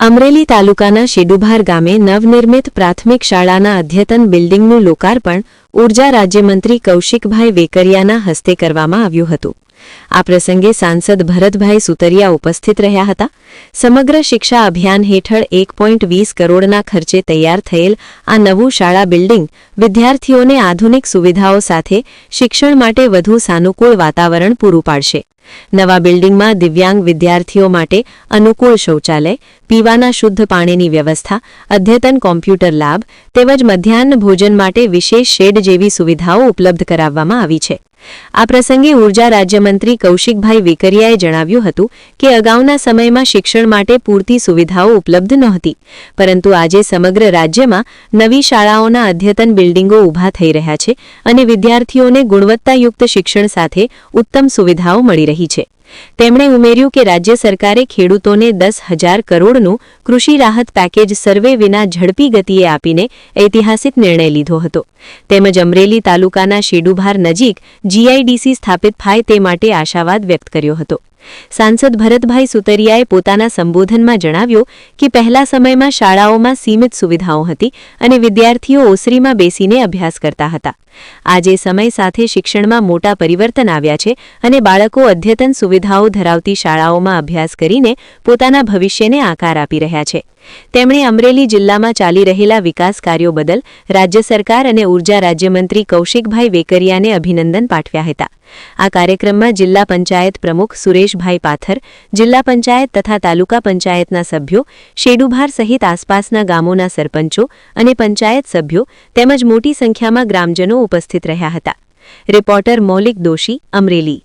અમરેલી તાલુકાના શેડુભાર ગામે નવનિર્મિત પ્રાથમિક શાળાના અદ્યતન બિલ્ડિંગનું લોકાર્પણ ઉર્જા રાજ્યમંત્રી કૌશિકભાઈ વેકરિયાના હસ્તે કરવામાં આવ્યું હતું। આ પ્રસંગે સાંસદ ભરતભાઈ સુતરિયા ઉપસ્થિત રહ્યા હતા। સમગ્ર શિક્ષા અભિયાન હેઠળ 1.20 કરોડના ખર્ચે તૈયાર થયેલ આ નવું શાળા બિલ્ડિંગ વિદ્યાર્થીઓને આધુનિક સુવિધાઓ સાથે શિક્ષણ માટે વધુ સાનુકૂળ વાતાવરણ પૂરું પાડશે। નવા બિલ્ડિંગમાં દિવ્યાંગ વિદ્યાર્થીઓ માટે અનુકૂળ શૌચાલય, પીવાના શુદ્ધ પાણીની વ્યવસ્થા, અદ્યતન કોમ્પ્યુટર લેબ તેમજ મધ્યાહન ભોજન માટે વિશેષ શેડ જેવી સુવિધાઓ ઉપલબ્ધ કરાવવામાં આવી છે। આ પ્રસંગે ઉર્જા રાજ્યમંત્રી કૌશિકભાઈ વેકરિયાએ જણાવ્યું હતું કે અગાઉના સમયમાં શિક્ષણ માટે પૂરતી સુવિધાઓ ઉપલબ્ધ નહોતી, પરંતુ આજે સમગ્ર રાજ્યમાં નવી શાળાઓના અદ્યતન બિલ્ડિંગો ઊભા થઈ રહ્યા છે અને વિદ્યાર્થીઓને ગુણવત્તાયુક્ત શિક્ષણ સાથે ઉત્તમ સુવિધાઓ મળી રહી છે। તેમણે ઉમેર્યું કે રાજ્ય સરકારે ખેડૂતોને 10,000 કરોડનું કૃષિ રાહત પેકેજ સર્વે વિના ઝડપી ગતિએ આપીને ઐતિહાસિક નિર્ણય લીધો હતો। તેમજ અમરેલી તાલુકાના શેડુભાર નજીક જીઆઈડીસી સ્થાપિત થાય તે માટે આશાવાદ વ્યક્ત કર્યો હતો। સાંસદ ભરતભાઈ સુતરિયાએ પોતાના સંબોધનમાં જણાવ્યું કે પહેલા સમયમાં શાળાઓમાં સીમિત સુવિધાઓ હતી અને વિદ્યાર્થીઓ ઓસરીમાં બેસીને અભ્યાસ કરતા હતા। આજે સમય સાથે શિક્ષણમાં મોટા પરિવર્તન આવ્યા છે અને બાળકો અદ્યતન સુવિધાઓ ધરાવતી શાળાઓમાં અભ્યાસ કરીને પોતાના ભવિષ્યને આકાર આપી રહ્યા છે। તેમણે અમરેલી જિલ્લામાં ચાલી રહેલા વિકાસ કાર્યો બદલ રાજ્ય સરકાર અને ઉર્જા રાજ્યમંત્રી કૌશિકભાઈ વેકરિયાને અભિનંદન પાઠવ્યા હતા। આ કાર્યક્રમમાં જિલ્લા પંચાયત પ્રમુખ સુરેશભાઈ પાથર, જિલ્લા પંચાયત તથા તાલુકા પંચાયતના સભ્યો, શેડુભાર સહિત આસપાસના ગામોના સરપંચો અને પંચાયત સભ્યો તેમજ મોટી સંખ્યામાં ગ્રામજનો ઉપસ્થિત રહ્યા હતા। રિપોર્ટર મૌલિક દોશી, અમરેલી।